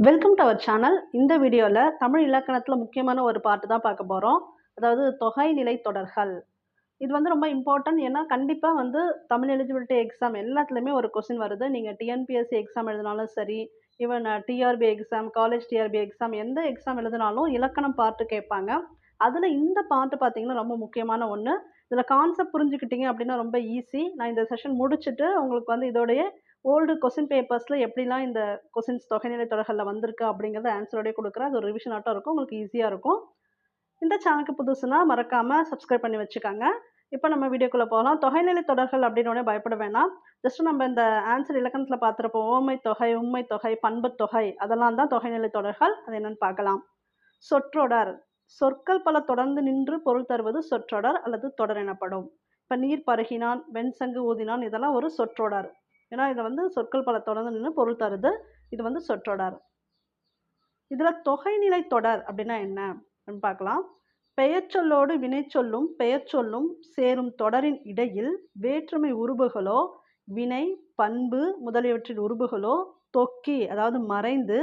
Welcome to our channel. இந்த வீடியோல தமிழ் இலக்கணத்துல முக்கியமான ஒரு பார்ட் தான் பார்க்க போறோம். அதாவது தொகைநிலை தொடர்கள். இது வந்து ரொம்ப இம்பார்ட்டன்ட். ஏன்னா கண்டிப்பா வந்து தமிழ் எலிஜிபிலிட்டி எக்ஸாம் எல்லாத்துலயுமே ஒரு கொஸ்டின் வருது. நீங்க டிஎன்பிஎஸ்சி எக்ஸாம் எழுதினாலும் சரி, even TRP exam, college TRP exam எந்த எக்ஸாம் எழுதினாலும் இலக்கணம் பார்ட் கேட்பாங்க. அதுல இந்த பார்ட் பார்த்தீங்கன்னா ரொம்ப முக்கியமான ஒண்ணு. இதுல கான்செப்ட் புரிஞ்சுக்கிட்டீங்க அப்படின்னா ரொம்ப ஈஸி. நான் இந்த செஷன் முடிச்சுட்டு உங்களுக்கு வந்து இதோடைய ஓல்டு கொஸ்டின் பேப்பர்ஸ்ல எப்படிலாம் இந்த கொஸ்டின்ஸ் தொகைநிலை தொடர்கள்ல வந்திருக்கு அப்படிங்கிறத ஆன்சரோடய குடுக்குறேன். அது ஒரு ரிவிஷன் ஆட்டம் இருக்கும். உங்களுக்கு ஈஸியா இருக்கும். இந்த சேனலுக்கு புதுசுனா மறக்காம சப்ஸ்கிரைப் பண்ணி வச்சுக்கங்க. இப்ப நம்ம வீடியோக்குள்ள போகலாம். தொகைநிலை தொடர்கள் அப்படின்னோனே பயப்பட வேணாம். ஜஸ்ட் நம்ம இந்த ஆன்சர் இலக்கணத்துல பார்த்திருப்போம். ஓமை தொகை, உம்மை தொகை, பண்புத் தொகை அதெல்லாம் தான் தொகைநிலை தொடர்கள். அது என்னன்னு பார்க்கலாம். சொற்றொடர். சொற்கள் பல தொடர்ந்து நின்று பொருள் தருவது சொற்றொடர் அல்லது தொடர் எனப்படும். இப்ப நீர் பருகினான், வெண்சங்கு ஊதினான் இதெல்லாம் ஒரு சொற்றொடர். ஏன்னா இத வந்து சொற்கள் பல தொடர்ந்து நின்று பொருள் தருது. இது வந்து சொற்றொடர். இதுல தொகைநிலை தொடர் அப்படின்னா என்ன அப்படின்னு பார்க்கலாம். பெயர்ச்சொல்லோடு வினைச்சொல்லும் பெயர்ச்சொல்லும் சேரும் தொடரின் இடையில் வேற்றுமை உருபுகளோ வினை பண்பு முதலியவற்றின் உருபுகளோ தொக்கி அதாவது மறைந்து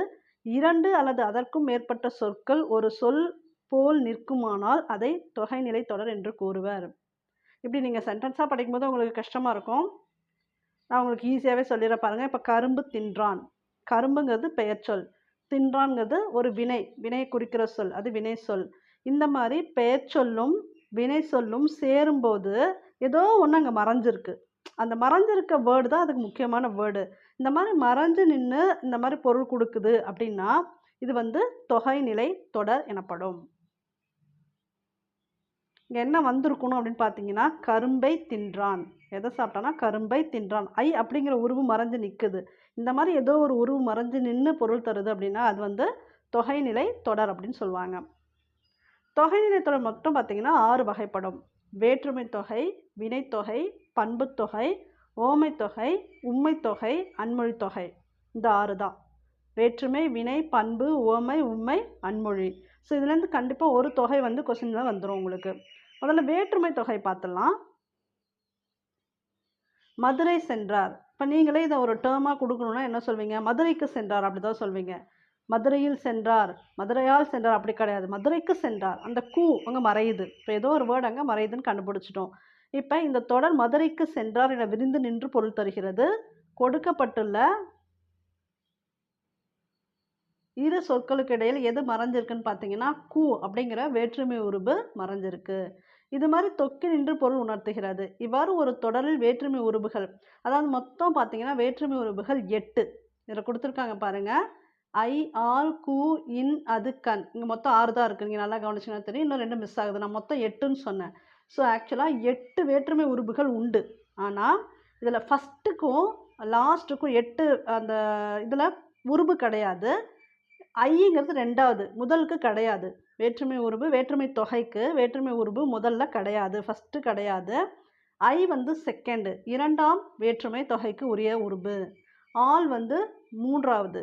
இரண்டு அல்லது அதற்கும் மேற்பட்ட சொற்கள் ஒரு சொல் போல் நிற்குமானால் அதை தொகைநிலை தொடர் என்று கூறுவர். இப்படி நீங்க சென்டென்ஸா படிக்கும்போது உங்களுக்கு கஷ்டமா இருக்கும். நான் உங்களுக்கு ஈஸியாவே சொல்லிட பாருங்க. இப்ப கரும்பு தின்றான். கரும்புங்கிறது பெயர்ச்சொல். தின்றான்ங்கிறது ஒரு வினையை குறிக்கிற சொல். அது வினை சொல். இந்த மாதிரி பெயர்ச்சொல்லும் வினை சொல்லும் சேரும்போது ஏதோ ஒண்ணு அங்க மறைஞ்சிருக்கு. அந்த மறைஞ்சிருக்க வேர்டு தான் அதுக்கு முக்கியமான வேர்டு. இந்த மாதிரி மறைஞ்சு நின்னு இந்த மாதிரி பொருள் கொடுக்குது அப்படின்னா இது வந்து தொகைநிலை தொடர் எனப்படும். இங்க என்ன வந்திருக்கணும் அப்படின்னு பார்த்தீங்கன்னா கரும்பை தின்றான். எதை சாப்பிட்டானா கரும்பை தின்றான். ஐ அப்படிங்கிற உருவு மறைஞ்சு நிக்குது. இந்த மாதிரி ஏதோ ஒரு உருவு மறைஞ்சு நின்று பொருள் தருது அப்படின்னா அது வந்து தொகைநிலை தொடர் அப்படின்னு சொல்லுவாங்க. தொகைநிலை தொடர் மட்டும் பார்த்தீங்கன்னா 6 வகைப்படும். வேற்றுமை தொகை, வினைத்தொகை, பண்புத் தொகை, ஓமை தொகை, உம்மை தொகை, அன்மொழி தொகை. இந்த 6 தான். வேற்றுமை, வினை, பண்பு, உவமை, உம்மை, அன்மொழி. ஸோ இதுலேருந்து கண்டிப்பாக ஒரு தொகை வந்து கொஸ்டின்ல வந்துடும் உங்களுக்கு. முதல்ல வேற்றுமை தொகை பார்த்துடலாம். மதுரை சென்றார். இப்போ நீங்களே இதை ஒரு டேர்மாக கொடுக்கணும்னா என்ன சொல்வீங்க? மதுரைக்கு சென்றார் அப்படிதான் சொல்வீங்க. மதுரையில் சென்றார், மதுரையால் சென்றார் அப்படி கிடையாது. மதுரைக்கு சென்றார். அந்த கூ அங்கே மறையுது. இப்போ ஏதோ ஒரு வேர்டு அங்கே மறையுதுன்னு கண்டுபிடிச்சிட்டோம். இப்போ இந்த தொடர் மதுரைக்கு சென்றார் என விரிந்து நின்று பொருள் தருகிறது. கொடுக்கப்பட்டுள்ள இரு சொற்களுக்கு இடையில் எது மறைஞ்சிருக்குன்னு பார்த்தீங்கன்னா கூ அப்படிங்கிற வேற்றுமை உருபு மறைஞ்சிருக்கு. இது மாதிரி தொக்கி நின்று பொருள் உணர்த்துகிறது. இவ்வாறு ஒரு தொடரில் வேற்றுமை உருபுகள் அதாவது மொத்தம் பார்த்தீங்கன்னா வேற்றுமை உருபுகள் 8 இதில் கொடுத்துருக்காங்க பாருங்க. ஐ ஆல் கூ இன் அது கண் இங்கே மொத்தம் 6 தான் இருக்குது. நீங்கள் நல்லா கவனிச்சிங்கன்னா தெரியும். இன்னும் 2 மிஸ் ஆகுது. நான் மொத்தம் 8ன்னு சொன்னேன். ஸோ ஆக்சுவலாக 8 வேற்றுமை உருபுகள் உண்டு. ஆனால் இதில் ஃபஸ்ட்டுக்கும் லாஸ்ட்டுக்கும் 8 அந்த இதில் உருபு கிடையாது. ஐங்கிறது 2வது, முதலுக்கு கிடையாது. வேற்றுமை உருபு வேற்றுமை தொகைக்கு வேற்றுமை உருபு முதல்ல கிடையாது, ஃபஸ்ட்டு கிடையாது. ஐ வந்து செகண்டு, 2ஆம் வேற்றுமை தொகைக்கு உரிய உருபு. ஆல் வந்து 3வது,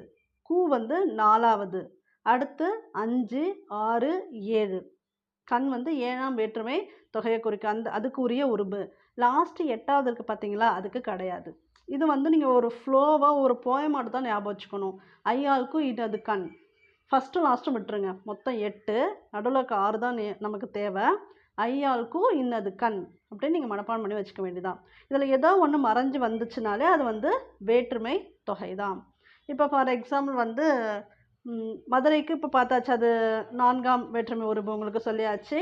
கூ வந்து 4வது, அடுத்து 5, 6, 7. கண் வந்து 7ஆம் வேற்றுமை தொகையை குறிக்க அதுக்கு உரிய உருபு. லாஸ்ட்டு 8வது இருக்குது பார்த்தீங்களா, அதுக்கு கிடையாது. இது வந்து நீங்கள் ஒரு ஃப்ளோவாக ஒரு போயமாட்டு தான் ஞாபகம் வச்சுக்கணும். ஐயாளுக்கும் இது கண் ஃபஸ்ட்டு லாஸ்ட்டும் விட்டுருங்க. மொத்தம் 8, நடுவில் 6 தான் நமக்கு தேவை. ஐயாளுக்கும் இன்னது கண் அப்படின்னு நீங்கள் மனப்பாடம் பண்ணி வச்சுக்க வேண்டியதான். இதில் ஏதோ ஒன்று மறைஞ்சு வந்துச்சுனாலே அது வந்து வேற்றுமை தொகை தான். இப்போ ஃபார் எக்ஸாம்பிள் வந்து மதுரைக்கு இப்போ பார்த்தாச்சு, அது 4ஆம் வேற்றுமை உருபு உங்களுக்கு சொல்லியாச்சு.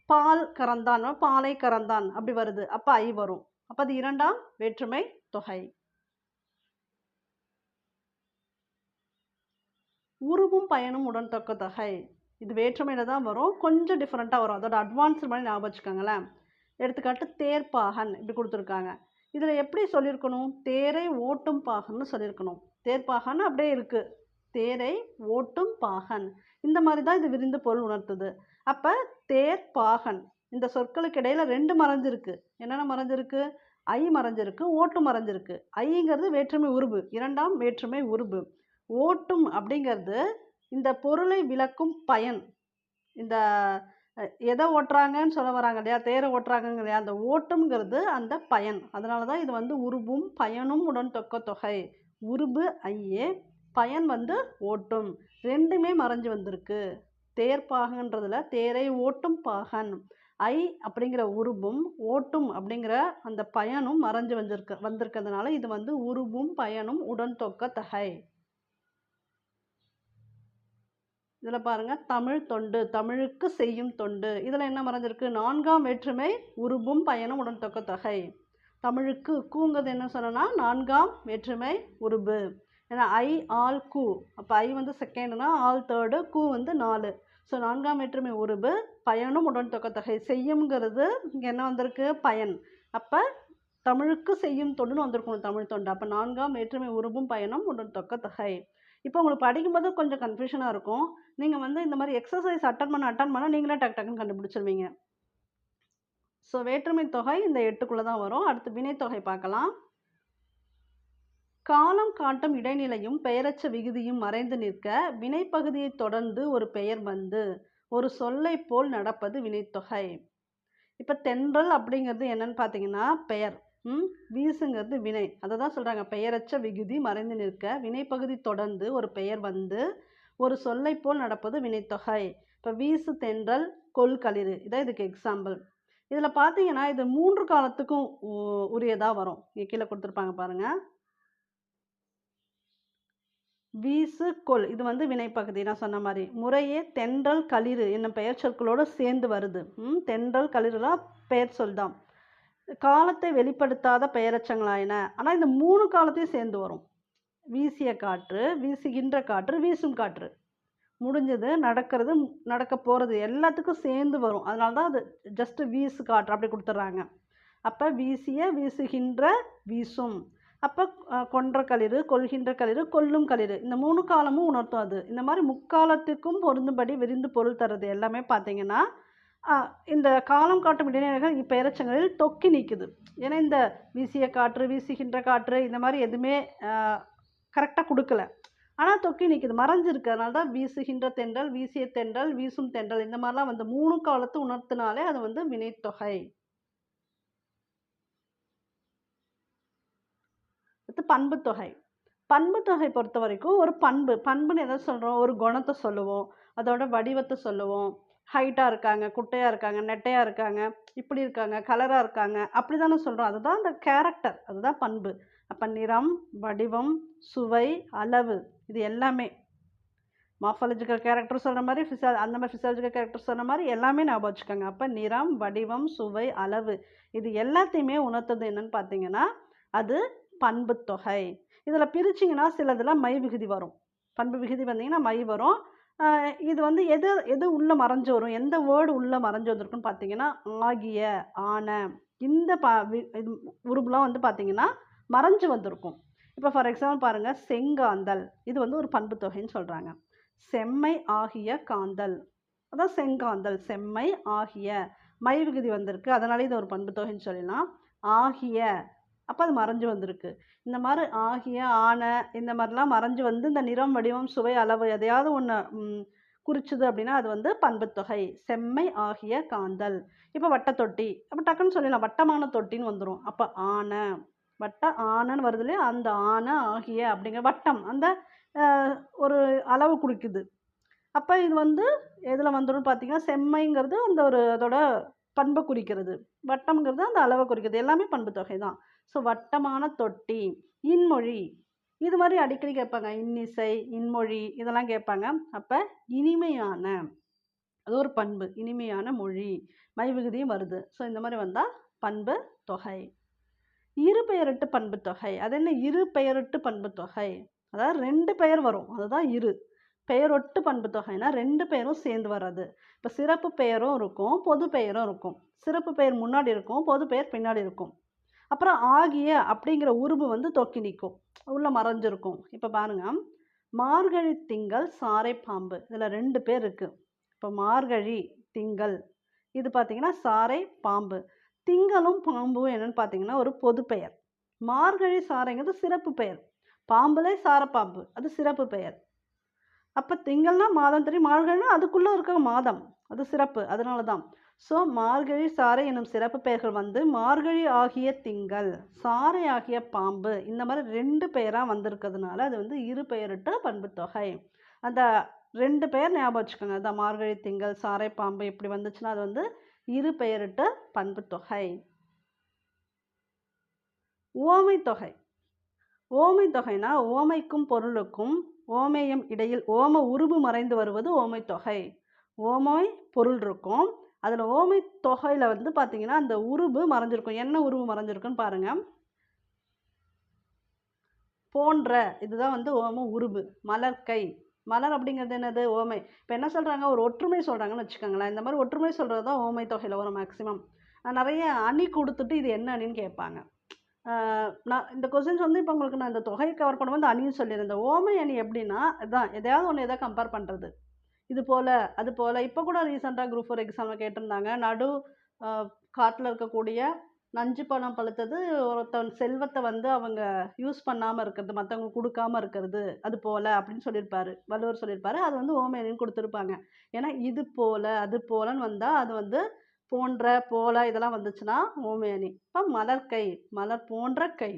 பால் கறந்தான், பாலை கறந்தான் அப்படி வருது. அப்போ ஐ வரும். அப்போ அது 2ஆம் வேற்றுமை தொகை. உருவும் பயனும் உடன் தொக்க தொகை. இது வேற்றுமையில தான் வரும். கொஞ்சம் டிஃப்ரெண்ட்டாக வரும். அதோட அட்வான்ஸ் மாதிரி ஞாபகம் வச்சுக்கோங்களேன். எடுத்துக்காட்டு தேர்ப்பாகன் இப்படி கொடுத்துருக்காங்க. இதில் எப்படி சொல்லியிருக்கணும்? தேரை ஓட்டும் பாகன்னு சொல்லியிருக்கணும். தேர்ப்பாகன் அப்படியே இருக்குது. தேரை ஓட்டும் பாகன் இந்த மாதிரி தான் இது விரிந்து பொருள் உணர்த்துது. அப்போ தேர்ப்பாகன் இந்த சொற்களுக்கு இடையில 2 மறைஞ்சிருக்கு. என்னென்ன மறைஞ்சிருக்கு? ஐ மறைஞ்சிருக்கு, ஓட்டு மறைஞ்சிருக்கு. ஐங்கிறது வேற்றுமை உருபு, 2ஆம் வேற்றுமை உருபு. ஓட்டும் அப்படிங்கிறது இந்த பொருளை விளக்கும் பயன். இந்த எதை ஓட்டுறாங்கன்னு சொல்ல வராங்க இல்லையா, தேரை ஓட்டுறாங்க இல்லையா, அந்த ஓட்டுங்கிறது அந்த பயன். அதனால தான் இது வந்து உருபும் பயனும் உடன் தொக்க தொகை. உருபு ஐயே, பயன் வந்து ஓட்டும். ரெண்டுமே மறைஞ்சு வந்திருக்கு. தேர்ப்பாகன்றதுல தேரை ஓட்டும் பாகன். ஐ அப்படிங்கிற உருபும் ஓட்டும் அப்படிங்கிற அந்த பயனும் மறைஞ்சு வந்திருக்கிறதுனால இது வந்து உருபும் பயனும் உடன் தொக்க தகை. இதுல பாருங்க, தமிழ் தொண்டு, தமிழுக்கு செய்யும் தொண்டு. இதுல என்ன மறைஞ்சிருக்கு? 4ஆம் வேற்றுமை உருபும் பயனும் உடன் தொக்க தொகை. தமிழுக்கு கூங்கிறது என்ன சொன்னா 4ஆம் வேற்றுமை உருபு. ஏன்னா ஐ ஆல் கூ, அப்போ ஐ வந்து செகண்ட்னா ஆல் தேர்டு, கூ வந்து 4. ஸோ 4ஆம் வேற்றுமை உருபு, பயனும் உடன் தொக்க தொகை. செய்யுங்கிறது இங்கே என்ன வந்திருக்கு? பயன். அப்போ தமிழுக்கு செய்யும் தொண்டுன்னு வந்திருக்கணும், தமிழ் தொண்டு. அப்போ 4ஆம் வேற்றுமை உருபும் பயனும் உடன் தொக்க தொகை. இப்போ உங்களுக்கு படிக்கும்போது கொஞ்சம் கன்ஃபியூஷனாக இருக்கும். நீங்கள் வந்து இந்த மாதிரி எக்ஸசைஸ் அட்டன் பண்ண நீங்களே டக்குன்னு கண்டுபிடிச்சிருவீங்க. ஸோ வேற்றுமை தொகை இந்த 8க்குள்ளே தான் வரும். அடுத்து வினைத்தொகை பார்க்கலாம். காலம் காட்டும் இடைநிலையும் பெயரச்ச விகுதியும் மறைந்து நிற்க வினைப்பகுதியை தொடர்ந்து ஒரு பெயர் வந்து ஒரு சொல்லை போல் நடப்பது வினைத்தொகை. இப்போ தென்றல் அப்படிங்கிறது என்னன்னு பார்த்தீங்கன்னா பெயர். வீசுங்கிறது வினை. அதை தான் சொல்கிறாங்க, பெயரச்ச விகுதி மறைந்து நிற்க வினைப்பகுதி தொடர்ந்து ஒரு பெயர் வந்து ஒரு சொல்லை போல் நடப்பது வினைத்தொகை. இப்போ வீசு, தென்றல், கொல், களிறு, இதான் இதுக்கு எக்ஸாம்பிள். இதில் பார்த்தீங்கன்னா இது 3 காலத்துக்கும் உரியதாக வரும். இங்கே கீழே கொடுத்துருப்பாங்க பாருங்கள். வீசு, கொல் இது வந்து வினைப்பகுதி. நான் சொன்ன மாதிரி முறையே தென்றல், களிறு என்னும் பெயர் சொற்களோடு சேர்ந்து வருது. தென்றல், களிறுலாம் பெயர் சொல் தான். காலத்தை வெளிப்படுத்தாத பெயரச்சங்களாயின. ஆனால் இந்த 3 காலத்தையும் சேர்ந்து வரும். வீசிய காற்று, வீசுகின்ற காற்று, வீசும் காற்று. முடிஞ்சது, நடக்கிறது, நடக்க போகிறது எல்லாத்துக்கும் சேர்ந்து வரும். அதனால தான் அது ஜஸ்ட் வீசு காற்று அப்படி கொடுத்துட்றாங்க. அப்போ வீசிய, வீசுகின்ற, வீசும். அப்போ கொன்ற களிறு, கொள்கின்ற களிறு, கொல்லும் களிறு, இந்த 3 காலமும் உணர்த்தும். அது இந்த மாதிரி முக்காலத்துக்கும் பொருந்தும்படி விரிந்து பொருள் தருது எல்லாமே பார்த்தீங்கன்னா இந்த காலம் காட்டும் இடைநிலைகள் பெயரச்சங்களில் தொக்கி நீக்குது. ஏன்னா இந்த வீசிய காற்று, வீசுகின்ற காற்று இந்த மாதிரி எதுவுமே கரெக்டாக கொடுக்கல. ஆனால் தொக்கி நிற்குது, மறைஞ்சிருக்கு. அதனால தான் வீசுகின்ற தென்றல், வீசிய தென்றல், வீசும் தென்றல் இந்த மாதிரிலாம் வந்து 3 காலத்தை உணர்த்தினாலே அது வந்து வினைத்தொகை. அடுத்து பண்புத்தொகை. பண்புத்தொகை பொறுத்த வரைக்கும் ஒரு பண்புன்னு எதை சொல்கிறோம்? ஒரு குணத்தை சொல்லுவோம், அதோட வடிவத்தை சொல்லுவோம். ஹைட்டாக இருக்காங்க, குட்டையாக இருக்காங்க, நெட்டையாக இருக்காங்க, இப்படி இருக்காங்க, கலராக இருக்காங்க, அப்படி தானே சொல்கிறோம். அதுதான் அந்த கேரக்டர், அதுதான் பண்பு. அப்போ நிறம், வடிவம், சுவை, அளவு இது எல்லாமே மார்ஃபாலஜிக்கல் கேரக்டர் சொல்கிற மாதிரி அந்த மாதிரி ஃபிசியாலஜிக்கல் கேரக்டர் சொன்ன மாதிரி எல்லாமே ஞாபகம் வச்சுக்கோங்க. அப்போ நிறம், வடிவம், சுவை, அளவு இது எல்லாத்தையுமே உணர்த்தது என்னன்னு பார்த்தீங்கன்னா அது பண்புத்தொகை. இதில் பிரிச்சிங்கன்னா சிலதில் மை விகுதி வரும். பண்பு விகுதி வந்தீங்கன்னா மை வரும். இது வந்து எது உள்ளே மறைஞ்சு வரும், எந்த வேர்டு உள்ளே மறைஞ்சு வந்திருக்குன்னு பார்த்தீங்கன்னா ஆகிய, ஆன இந்த இது உருபுலாம் வந்து பார்த்தீங்கன்னா மறைஞ்சு வந்திருக்கும். இப்போ ஃபார் எக்ஸாம்பிள் பாருங்கள், செங்காந்தல் இது வந்து ஒரு பண்பு தொகைன்னு சொல்கிறாங்க. செம்மை ஆகிய காந்தல், அதான் செங்காந்தல். செம்மை ஆகிய மை விகுதி வந்திருக்கு, அதனால இது ஒரு பண்பு தொகைன்னு சொல்லலாம். ஆகிய அப்போ அது மறைஞ்சு வந்திருக்கு. இந்த மாதிரி ஆகிய, ஆன இந்த மாதிரிலாம் மறைஞ்சு வந்து இந்த நிறம், வடிவம், சுவை, அளவு எதையாவது ஒன்று குறிச்சுது அப்படின்னா அது வந்து பண்புத்தொகை. செம்மை ஆகிய காந்தல். இப்போ வட்டத்தொட்டி, அப்போ டக்குன்னு சொல்லலாம் வட்டமான தொட்டின்னு வந்துடும். அப்போ ஆன, வட்ட ஆனன்னு வருது இல்லையா, அந்த ஆன ஆகிய அப்படிங்கிற வட்டம் அந்த ஒரு அளவு குறிக்குது. அப்போ இது வந்து எதில் வந்துடும் பார்த்தீங்கன்னா செம்மைங்கிறது அந்த ஒரு அதோட பண்பை குறிக்கிறது, வட்டம்ங்கிறது அந்த அளவை குறிக்கிறது, எல்லாமே பண்பு தொகை தான். ஸோ வட்டமான தொட்டி. இன்மொழி இது மாதிரி அடிக்கடி கேட்பாங்க, இன்னிசை, இன்மொழி இதெல்லாம் கேட்பாங்க. அப்போ இனிமையான அது ஒரு பண்பு, இனிமையான மொழி, மை விகுதியும் வருது. ஸோ இந்த மாதிரி வந்தால் பண்பு தொகை. இரு பெயரிட்டு பண்பு தொகை. அது என்ன இரு பெயரிட்டு பண்பு தொகை? அதாவது 2 பெயர் வரும், அதுதான் இரு. பெயரொட்டு பண்பு தொகைனா 2 பெயரும் சேர்ந்து வர்றது. இப்போ சிறப்பு பெயரும் இருக்கும், பொது பெயரும் இருக்கும். சிறப்பு பெயர் முன்னாடி இருக்கும், பொது பெயர் பின்னாடி இருக்கும். அப்புறம் ஆகிய அப்படிங்கிற உருபு வந்து தொக்கி நிற்கும், உள்ள மறைஞ்சிருக்கும். இப்போ பாருங்க, மார்கழி திங்கள் சாரை பாம்பு, இதில் 2 பேர் இருக்கு. இப்போ மார்கழி திங்கள் இது பார்த்தீங்கன்னா சாரை பாம்பு. திங்களும் பாம்பும் என்னன்னு பார்த்தீங்கன்னா ஒரு பொது பெயர். மார்கழி சாரைங்கிறது சிறப்பு பெயர், பாம்புலே சாரப்பாம்பு அது சிறப்பு பெயர். அப்போ திங்கள்னா மாதம் தெரியும், மார்கழினா அதுக்குள்ளே இருக்க மாதம், அது சிறப்பு, அதனால தான். ஸோ மார்கழி சாறை என்னும் சிறப்பு பெயர்கள் வந்து மார்கழி ஆகிய திங்கள், சாறை ஆகிய பாம்பு, இந்த மாதிரி 2 பெயராக வந்திருக்கிறதுனால அது வந்து இரு பெயரிட்ட பண்புத்தொகை. அந்த 2 பெயர் ஞாபகம் வச்சுக்கோங்க. அதான் மார்கழி திங்கள், சாறை பாம்பு இப்படி வந்துச்சுன்னா அது வந்து இரு பெயரிட்ட பண்புத்தொகை. ஓமை தொகை. ஓமை தொகைனா ஓமைக்கும் பொருளுக்கும் ஓமேயம் இடையில் ஓம உருபு மறைந்து வருவது ஓமை தொகை. ஓமை பொருள் இருக்கும், அதில் ஓமை தொகையில் வந்து பார்த்தீங்கன்னா அந்த உருபு மறைஞ்சிருக்கும். என்ன உருபு மறைஞ்சிருக்குன்னு பாருங்க. போன்ற, இதுதான் வந்து ஓம உருபு. மலர்க்கை, மலர் அப்படிங்கிறது என்னது? ஓமை. இப்போ என்ன சொல்கிறாங்க, ஒரு ஒற்றுமை சொல்கிறாங்கன்னு வச்சுக்கோங்களேன். இந்த மாதிரி ஒற்றுமை சொல்கிறது தான் ஓமை தொகையில் வரும் மேக்ஸிமம். நிறைய அணி கொடுத்துட்டு இது என்ன அணின்னு கேட்பாங்க. நான் இந்த கொஸ்டின்ஸ் வந்து இப்போ உங்களுக்கு நான் இந்த தொகையை கவர் பண்ணும்போது அந்த அணின்னு சொல்லியிருந்தேன். ஓமை அணி எப்படின்னா இதான், எதையாவது ஒன்று எதை கம்பேர் பண்ணுறது. இது போல் அது போல். இப்போ கூட ரீசெண்டாக குரூப் 4 எக்ஸாமில் கேட்டிருந்தாங்க. நடு காட்டில் இருக்கக்கூடிய நஞ்சு பழம் பழுத்தது, ஒருத்தன் செல்வத்தை வந்து அவங்க யூஸ் பண்ணாமல் இருக்கிறது, மற்றவங்களுக்கு கொடுக்காம இருக்கிறது, அது போல் அப்படின்னு சொல்லியிருப்பாரு, வள்ளுவர் சொல்லியிருப்பாரு. அது வந்து ஓமை அணின்னு கொடுத்துருப்பாங்க. ஏன்னா இது போல் அது போலன்னு வந்தால் அது வந்து போன்ற போல இதெல்லாம் வந்துச்சுன்னா ஓமை அணி. இப்போ மலர்க்கை, மலர் போன்ற கை.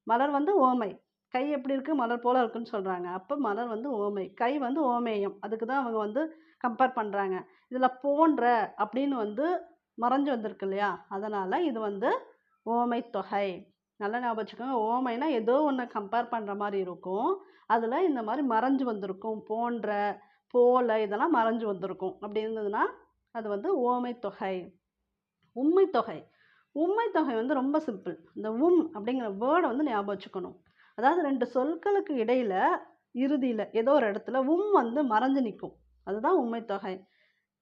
மலர் வந்து ஓமை, கை எப்படி இருக்குது, மலர் போல இருக்குன்னு சொல்கிறாங்க. அப்போ மலர் வந்து ஓமை, கை வந்து ஓமேயம். அதுக்கு தான் அவங்க வந்து கம்பேர் பண்ணுறாங்க. இதில் போன்ற அப்படின்னு வந்து மறைஞ்சு வந்திருக்கு இல்லையா, அதனால் இது வந்து ஓமை தொகை. நல்லா ஞாபகம் வச்சுக்கோங்க. ஓமைனா ஏதோ ஒன்று கம்பேர் பண்ணுற மாதிரி இருக்கும், அதில் இந்த மாதிரி மறைஞ்சு வந்திருக்கும். போன்ற, போல இதெல்லாம் மறைஞ்சு வந்திருக்கும். அப்படி இருந்ததுன்னா அது வந்து ஓமை தொகை. உம்மை தொகை. உம்மை தொகை வந்து ரொம்ப சிம்பிள். இந்த அப்படிங்கிற வேர்டை வந்து ஞாபகம் வச்சுக்கணும். அதாவது 2 சொற்களுக்கு இடையில இறுதியில் ஏதோ ஒரு இடத்துல வந்து மறைஞ்சு நிற்கும், அதுதான் உம்மை தொகை.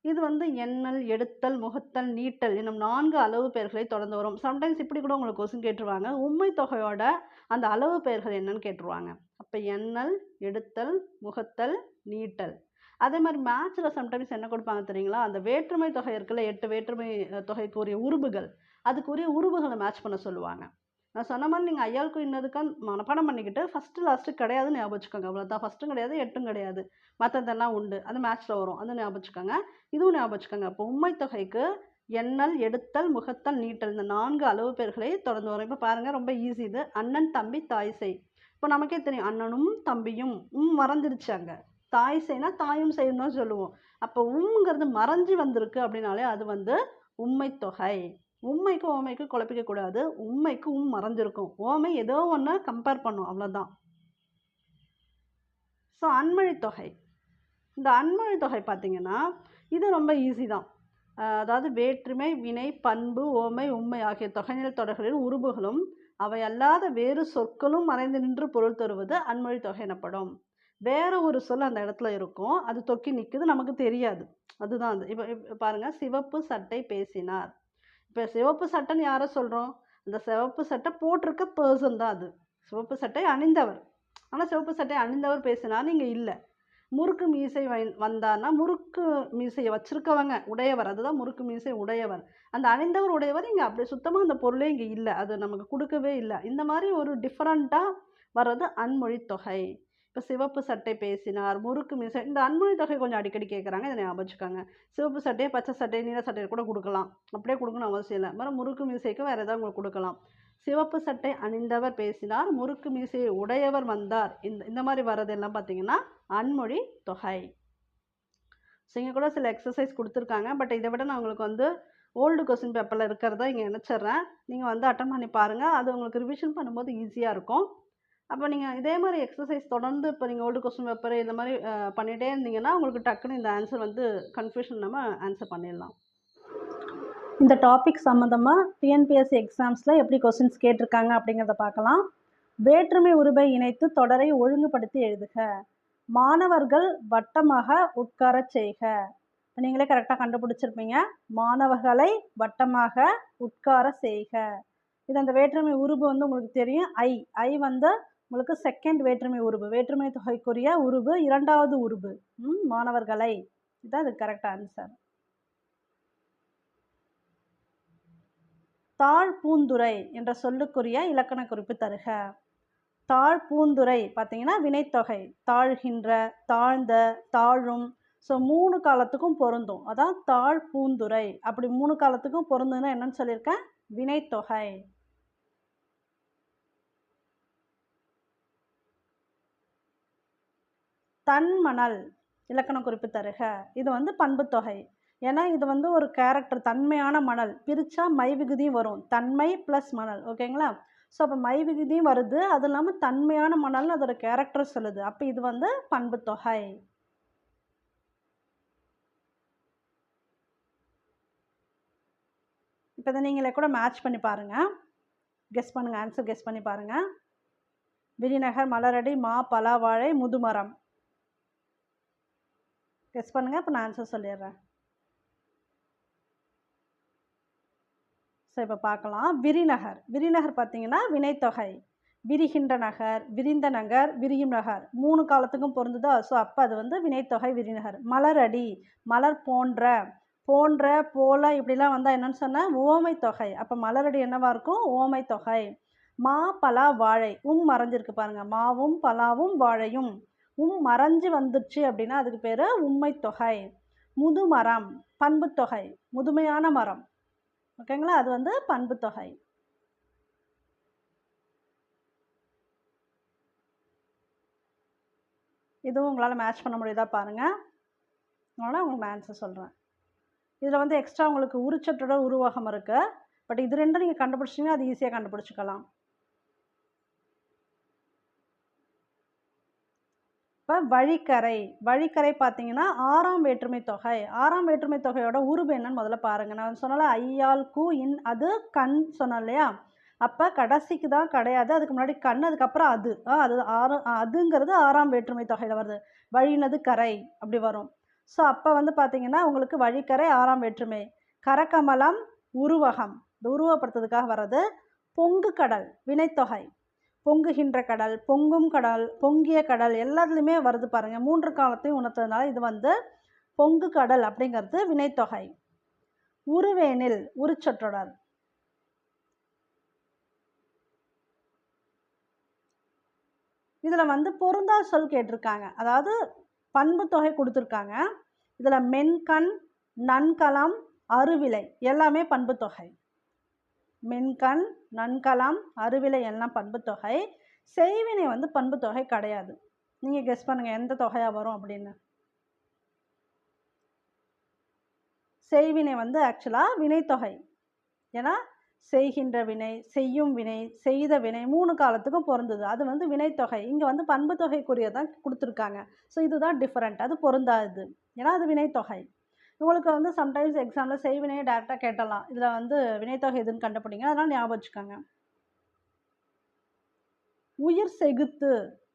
இது வந்து எண்ணல், எடுத்தல், முகத்தல், நீட்டல் என்னும் 4 அளவு பெயர்களை தொடர்ந்து வரும். சம்டைம்ஸ் இப்படி கூட உங்களுக்கு கொஸ்டின் கேட்டுருவாங்க, உம்மை தொகையோட அந்த அளவு பெயர்கள் என்னன்னு கேட்டுருவாங்க. அப்போ எண்ணல், எடுத்தல், முகத்தல், நீட்டல். அதே மாதிரி மேட்ச்சில் சம்டைம்ஸ் என்ன கொடுப்பாங்க தெரியுங்களா, அந்த வேற்றுமை தொகை இருக்குல்ல, 8 வேற்றுமை தொகைக்குரிய உருபுகள், அதுக்குரிய உருபுகளை மேட்ச் பண்ண சொல்லுவாங்க. நான் சொன்ன மாதிரி நீங்கள் ஐயாவுக்கும் இன்னதுக்கும் மனப்பாடம் பண்ணிக்கிட்டு ஃபஸ்ட்டு லாஸ்ட்டு கிடையாதுன்னு ஞாபகம் வச்சுக்கோங்க. அவ்வளோதான். ஃபஸ்ட்டும் கிடையாது, 8ம் கிடையாது, மற்றதெல்லாம் உண்டு, அது மேட்ச்சில் வரும், அது ஞாபகம் வச்சுக்கோங்க. இதுவும் ஞாபகம் வச்சுக்கோங்க. அப்போ உம்மை தொகைக்கு எண்ணல், எடுத்தல், முகத்தல், நீட்டல் இந்த 4 அளவு பெயர்களை தொடர்ந்து வரும். இப்போ பாருங்கள், ரொம்ப ஈஸி இது. அண்ணன், தம்பி, தாய், செய். இப்போ நமக்கே தெரியும், அண்ணனும் தம்பியும் மறந்துடுச்சு. அங்கே தாய் செய்னா தாயும் செய்யும் தான் சொல்லுவோம். அப்போ உம்ங்கிறது மறைஞ்சு வந்திருக்கு அப்படின்னாலே அது வந்து உம்மை தொகை. உம்மைக்கு ஓமைக்கு குழப்பிக்க கூடாது. உம்மைக்கு மறைஞ்சிருக்கும், ஓமை ஏதோ ஒன்று கம்பேர் பண்ணும், அவ்வளோதான். ஸோ அன்மொழி தொகை. இந்த அன்மொழி தொகை பார்த்தீங்கன்னா இது ரொம்ப ஈஸி தான். அதாவது வேற்றுமை, வினை, பண்பு, ஓமை, உண்மை ஆகிய தொகைநிலை தொடர்களின் உருபுகளும் அவை அல்லாத வேறு சொற்களும் மறைந்து நின்று பொருள் தருவது அன்மொழி தொகை எனப்படும். வேற ஒரு சொல் அந்த இடத்துல இருக்கும், அது தொக்கி நிற்குது, நமக்கு தெரியாது, அதுதான் அது. இப்போ பாருங்கள், சிவப்பு சட்டை பேசினார். இப்போ சிவப்பு சட்டைன்னு யாரை சொல்கிறோம்? அந்த சிவப்பு சட்டை போட்டிருக்க பர்சன் தான் அது, சிவப்பு சட்டை அணிந்தவர். ஆனால் சிவப்பு சட்டை அணிந்தவர் பேசினார் இங்கே இல்லை. முறுக்கு மீசை வந்தார்னா முறுக்கு மீசையை வச்சிருக்கவங்க உடையவர், அதுதான் முறுக்கு மீசை உடையவர். அந்த அணிந்தவர் உடையவர் இங்கே அப்படி சுத்தமாக அந்த பொருளே இங்கே இல்லை, அது நமக்கு கொடுக்கவே இல்லை. இந்த மாதிரி ஒரு டிஃப்ரெண்ட்டாக வர்றது அன்மொழி தொகை. இப்போ சிவப்பு சட்டை பேசினார், முறுக்கு மீசை, இந்த அன்மொழி தொகை கொஞ்சம் அடிக்கடி கேட்குறாங்க, இதை ஞாபகம் வச்சுக்கோங்க. சிவப்பு சட்டையை பச்சை சட்டை, நீல சட்டையை கூட கொடுக்கலாம், அப்படியே கொடுக்கணும் அவசியம் இல்லை. மறு முறுக்கு மீசைக்கு வேறு ஏதாவது உங்களுக்கு கொடுக்கலாம். சிவப்பு சட்டை அணிந்தவர் பேசினார், முறுக்கு மீசையை உடையவர் வந்தார், இந்த மாதிரி வர்றதெல்லாம் பார்த்தீங்கன்னா அன்மொழி தொகை. ஸோ இங்கே கூட சில எக்ஸசைஸ் கொடுத்துருக்காங்க, பட் இதை விட நான் உங்களுக்கு வந்து ஓல்டு கொஸ்டின் பேப்பரில் இருக்கிறதா இங்கே நினச்சிட்றேன். நீங்கள் வந்து அட்டன் பண்ணி பாருங்கள், அது உங்களுக்கு ரிவிஷன் பண்ணும்போது ஈஸியாக இருக்கும். அப்போ நீங்கள் இதே மாதிரி எக்ஸசைஸ் தொடர்ந்து இப்போ நீங்கள் ஓல்டு கொஸ்டின் பேப்பர் இந்த மாதிரி பண்ணிகிட்டே இருந்தீங்கன்னா உங்களுக்கு டக்குன்னு இந்த ஆன்சர் வந்து கன்ஃபியூஷன் நம்ம ஆன்சர் பண்ணிடலாம். இந்த டாபிக் சம்மந்தமாக டிஎன்பிஎஸ்சி எக்ஸாம்ஸில் எப்படி கொஸ்டின்ஸ் கேட்டிருக்காங்க அப்படிங்கிறத பார்க்கலாம். வேற்றுமை உருபை இணைத்து தொடரை ஒழுங்குபடுத்தி எழுதுக. மாணவர்கள் வட்டமாக உட்கார செய்க. நீங்களே கரெக்டாக கண்டுபிடிச்சிருப்பீங்க. மாணவர்களை வட்டமாக உட்கார செய்க. இது அந்த வேற்றுமை உருபு வந்து உங்களுக்கு தெரியும். ஐ வந்து உங்களுக்கு செகண்ட் வேற்றுமை உருபு, வேற்றுமை தொகைக்குரிய உருபு, 2வது உருபு. மாணவர்களை, இதுதான் இது கரெக்ட் ஆன்சர். தாழ் பூந்துரை என்ற சொல்லுக்குரிய இலக்கண குறிப்பு தருக. தாழ் பூந்துரை பார்த்தீங்கன்னா வினைத்தொகை. தாழ்கின்ற, தாழ்ந்த, தாழும், ஸோ 3 காலத்துக்கும் பொருந்தும். அதான் தாழ் பூந்துரை. அப்படி 3 காலத்துக்கும் பொருந்துன்னா என்னன்னு சொல்லியிருக்கேன்? வினைத்தொகை. தன்மணல் இலக்கண குறிப்பு தருக. இது வந்து பண்புத்தொகை. ஏன்னா இது வந்து ஒரு கேரக்டர், தன்மையான மணல். பிரிச்சா மை விகுதியும் வரும். தன்மை ப்ளஸ் மணல். ஓகேங்களா? ஸோ அப்போ மை விகுதியும் வருது. அது இல்லாமல் தன்மையான மணல்னு அதோட கேரக்டர் சொல்லுது. அப்போ இது வந்து பண்புத்தொகை. இப்போ இதை நீங்களே கூட மேட்ச் பண்ணி பாருங்க. கெஸ் பண்ணுங்க, ஆன்சர் கெஸ் பண்ணி பாருங்க. விரிநகர், மலரடி, மா, பலா, வாழை, முதுமரம். கெஸ் பண்ணுங்க. இப்போ நான் ஆன்சர் சொல்லிடுறேன். ஸோ இப்போ பார்க்கலாம். விரிநகர். விரிநகர் பார்த்தீங்கன்னா வினைத்தொகை. விரிகின்ற நகர், விரிந்த நகர், விரியும் நகர் 3 காலத்துக்கும் பொருந்துதா? ஸோ அப்போ அது வந்து வினைத்தொகை விரிநகர். மலரடி, மலர் போன்ற, போன்ற, போல இப்படிலாம் வந்தால் என்னன்னு சொன்னேன்? உவமை தொகை. அப்போ மலரடி என்னவா இருக்கும்? உவமை தொகை. மா, பலா, வாழை. மறைஞ்சிருக்கு பாருங்க. மாவும் பலாவும் வாழையும். மறைஞ்சு வந்துச்சு அப்படின்னா அதுக்கு பேர் உண்மை தொகை. முதுமரம் பண்புத்தொகை. முதுமையான மரம். ஓகேங்களா? அது வந்து பண்புத்தொகை. இதுவும் உங்களால் மேட்ச் பண்ண முடியுதா பாருங்கள். அதனால் உங்களுக்கு நான் ஆன்சர் சொல்கிறேன். இதில் வந்து எக்ஸ்ட்ரா உங்களுக்கு உரிச்சொற்றோட உருவகம் இருக்குது. பட் இது ரெண்டும் நீங்கள் கண்டுபிடிச்சிங்கன்னா அது ஈஸியாக கண்டுபிடிச்சிக்கலாம். இப்போ வழிக்கரை. வழிக்கரை பார்த்தீங்கன்னா 6ஆம் வேற்றுமை தொகை. 6ஆம் வேற்றுமை தொகையோட உருவு என்னன்னு முதல்ல பாருங்கள். நான் சொன்னால ஐயால் கூ இன் அது கண் சொன்னேன் இல்லையா? அப்போ கடைசிக்கு தான் கிடையாது. அதுக்கு முன்னாடி கண், அதுக்கப்புறம் அது. அது அதுங்கிறது 6ஆம் வேற்றுமை தொகையில் வருது. வழினது கரை அப்படி வரும். ஸோ அப்போ வந்து பார்த்தீங்கன்னா உங்களுக்கு வழிக்கரை 6ஆம் வேற்றுமை. கரக்கமலம் உருவகம். இந்த உருவப்படுத்துறதுக்காக வர்றது. பொங்கு கடல் வினைத்தொகை. பொங்குகின்ற கடல், பொங்கும் கடல், பொங்கிய கடல் எல்லாத்துலேயுமே வருது பாருங்கள். 3 காலத்தையும் உணர்த்ததுனால இது வந்து பொங்கு கடல் அப்படிங்கிறது வினைத்தொகை. உருவேனில் உரிச்சொற்றொடர். இதில் வந்து பொருந்தா சொல் கேட்டிருக்காங்க. அதாவது பண்பு தொகை கொடுத்துருக்காங்க. இதில் மென்கண், நன்கலம், அருவிலை எல்லாமே பண்பு தொகை. மென்கண், நன்கலம், அருவிலை எல்லாம் பண்பு தொகை. செய்வினை வந்து பண்பு தொகை கிடையாது. நீங்கள் கெஸ் பண்ணுங்கள் எந்த தொகையாக வரும் அப்படின்னு. செய்வினை வந்து ஆக்சுவலாக வினைத்தொகை. ஏன்னா செய்கின்ற வினை, செய்யும் வினை, செய்த வினை 3 காலத்துக்கும் பொருந்தது. அது வந்து வினைத்தொகை. இங்கே வந்து பண்பு தொகைக்குரியதான் கொடுத்துருக்காங்க. ஸோ இதுதான் டிஃப்ரெண்ட். அது பொருந்தாது. ஏன்னா அது வினைத்தொகை. உங்களுக்கு வந்து சம்டைம்ஸ் எக்ஸாமில் செய்வினையை டேரெக்டாக கேட்டலாம். இதில் வந்து வினைத்தொகை எதுன்னு கண்டுபிடிங்க. அதனால் ஞாபகம் வச்சுக்கோங்க. உயிர் செகுத்து.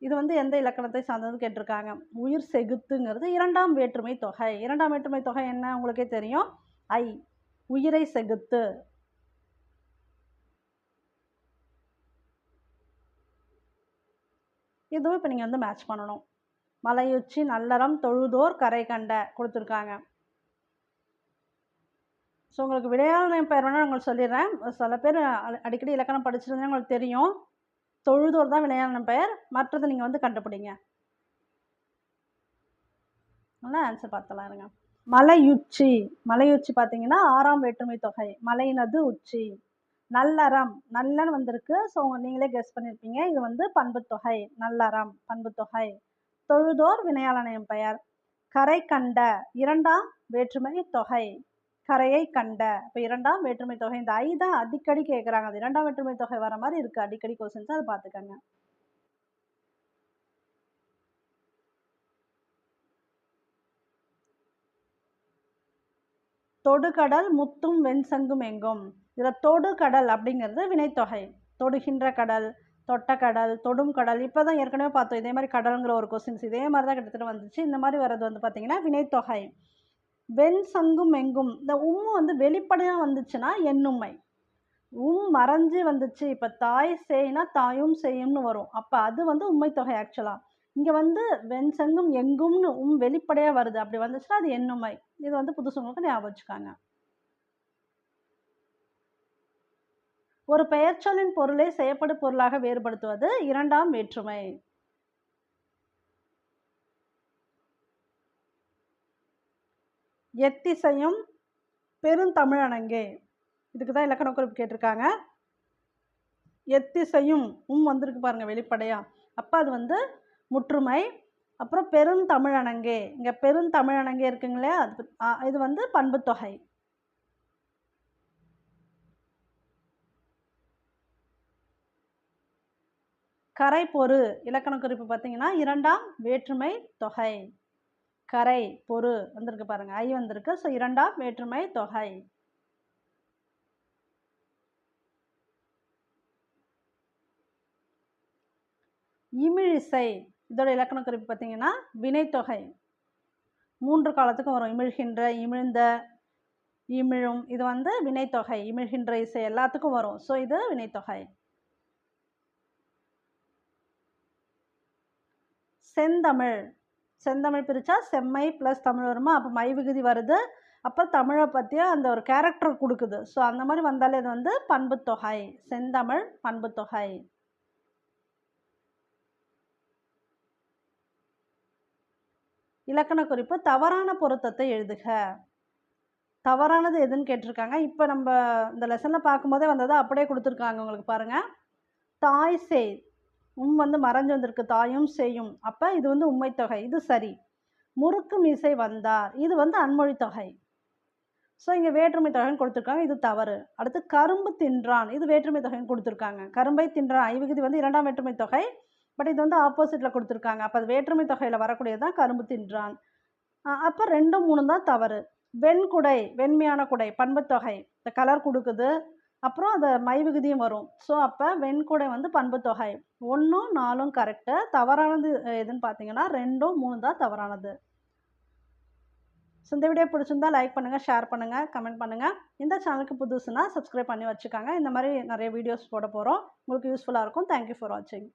இது வந்து எந்த இலக்கணத்தை சார்ந்தது கேட்டிருக்காங்க. உயிர் செகுத்துங்கிறது 2ஆம் வேற்றுமை தொகை. 2ஆம் வேற்றுமை தொகை என்ன உங்களுக்கே தெரியும். ஐ. உயிரை செகுத்து. இதுவும் இப்போ நீங்கள் வந்து மேட்ச் பண்ணணும். மலையுச்சி, நல்லறம், தொழுதோர், கரை கண்ட கொடுத்துருக்காங்க. ஸோ உங்களுக்கு விடையாள பெயர் வேணால் உங்களுக்கு சொல்லிடுறேன். சில பேர் அடிக்கடி இலக்கணம் படிச்சிருந்தா உங்களுக்கு தெரியும். தொழுதோர் தான் விடையாள பெயர். மற்றது நீங்கள் வந்து கண்டுபிடிங்க. நல்லா ஆன்சர் பார்த்தலாம் இருங்க. மலையுச்சி. மலையுச்சி பார்த்தீங்கன்னா 6ஆம் வேற்றுமை தொகை. மலையினது உச்சி. நல்லறம். நல்லன்னு வந்திருக்கு. ஸோ நீங்களே கெஸ் பண்ணியிருப்பீங்க. இது வந்து பண்புத்தொகை. நல்லறம் பண்புத்தொகை. தொழுதோர் வினையாளனையும் பெயர். கரை கண்ட 2ஆம் வேற்றுமை தொகை. கரையை கண்ட. இப்போ 2ஆம் வேற்றுமை தொகை. இந்த ஐ தான் அடிக்கடி கேட்குறாங்க. அது 2ஆம் வேற்றுமை தொகை வர மாதிரி இருக்குது அடிக்கடி கொஸ்டின்ஸ். அதை பார்த்துக்கங்க. தொடுகடல் முத்தும் வெண்சங்கும் எங்கும். இதில் தொடுகடல் அப்படிங்கிறது வினைத்தொகை. தொடுகின்ற கடல், தொட்ட கடல், தொடும் கடல். இப்போ தான் ஏற்கனவே பார்த்தோம் இதே மாதிரி கடலுங்கிற ஒரு கொஸ்டின்ஸ். இதே மாதிரி தான் கிட்டத்தட்ட வந்துச்சு. இந்த மாதிரி வர்றது வந்து பார்த்தீங்கன்னா வினைத்தொகை. வெண் சங்கும் எங்கும். இந்த வந்து வெளிப்படையாக வந்துச்சுன்னா எண்ணுமை. மறைஞ்சு வந்துச்சு. இப்போ தாய் சேய்னா தாயும் செய்யும்னு வரும். அப்போ அது வந்து உண்மை தொகை ஆக்சுவலாக. இங்கே வந்து வெண் சங்கும் எங்கும்னு வெளிப்படையாக வருது. அப்படி வந்துச்சுன்னா அது எண்ணுமை. இது வந்து புதுசுங்களுக்கு ஞாபகம் வச்சுக்காங்க. ஒரு பெயர்ச்சொல்லின் பொருளை செயற்படு பொருளாக வேறுபடுத்துவது 2ஆம் வேற்றுமை. எத்திசையும் பெருந்தமிழணங்கே. இதுக்கு தான் இலக்கண குறிப்பு கேட்டிருக்காங்க. எத்திசையும் வந்திருக்கு பாருங்க வெளிப்படையா. அப்போ அது வந்து முற்றுமை. அப்புறம் பெருந்தமிழணங்கே, இங்கே பெருந்தமிழணங்கே இருக்குங்களே, அது இது வந்து பண்புத்தொகை. கரை பொறு இலக்கண குறிப்பு பார்த்தீங்கன்னா 2ஆம் வேற்றுமை தொகை. கரை பொறு வந்திருக்கு பாருங்க, ஐ வந்திருக்கு. ஸோ 2ஆம் வேற்றுமை தொகை. இமிழிசை இதோட இலக்கண குறிப்பு பார்த்தீங்கன்னா வினைத்தொகை. 3 காலத்துக்கும் வரும். இமிழ்கின்ற, இமிழ்ந்த, இமிழும், இது வந்து வினைத்தொகை. இமிழ்கின்ற இசை எல்லாத்துக்கும் வரும். ஸோ இது வினைத்தொகை. செந்தமிழ், செந்தமிழ் பிரித்தா செம்மை ப்ளஸ் தமிழ் வருமா, அப்போ மை விகுதி வருது. அப்போ தமிழை பற்றிய அந்த ஒரு கேரக்டர் கொடுக்குது. ஸோ அந்த மாதிரி வந்தாலே இது வந்து பண்புத்தொகை. செந்தமிழ் பண்புத்தொகை. இலக்கண குறிப்பு தவறான பொருத்தத்தை எழுதுக. தவறானது எதுன்னு கேட்டிருக்காங்க. இப்போ நம்ம இந்த லெசனில் பார்க்கும்போதே வந்ததை அப்படியே கொடுத்துருக்காங்க உங்களுக்கு பாருங்கள். தாய் சேய் வந்து மறைஞ்சு வந்திருக்கு, தாயும் செய்யும். அப்போ இது வந்து உண்மைத்தொகை, இது சரி. முறுக்கு மீசை வந்தார், இது வந்து அன்மொழி தொகை. ஸோ இங்கே வேற்றுமை தொகைன்னு கொடுத்துருக்காங்க, இது தவறு. அடுத்து கரும்பு தின்றான், இது வேற்றுமை தொகைன்னு கொடுத்துருக்காங்க. கரும்பை தின்றான் ஐ விகுதி வந்து 2ஆம் வேற்றுமை தொகை. பட் இது வந்து ஆப்போசிட்டில் கொடுத்துருக்காங்க. அப்போ அது வேற்றுமை தொகையில் வரக்கூடியது தான் கரும்பு தின்றான். அப்போ 2, 3 தான் தவறு. வெண்குடை வெண்மையான குடை பண்புத்தொகை, இந்த கலர் கொடுக்குது. அப்புறம் அது மை விகுதியும் வரும். ஸோ அப்போ வெண்குடை வந்து பண்புத்தொகை. 1, 4 கரெக்டு. தவறானது எதுன்னு பார்த்தீங்கன்னா 2, 3 தான் தவறானது. ஸோ இந்த வீடியோ பிடிச்சிருந்தா லைக் பண்ணுங்கள், ஷேர் பண்ணுங்கள், கமெண்ட் பண்ணுங்கள். இந்த சேனலுக்கு புதுசுனா சப்ஸ்கிரைப் பண்ணி வச்சுக்காங்க. இந்த மாதிரி நிறைய வீடியோஸ் போட போகிறோம். உங்களுக்கு யூஸ்ஃபுல்லாக இருக்கும். தேங்க்யூ ஃபார் வாட்சிங்.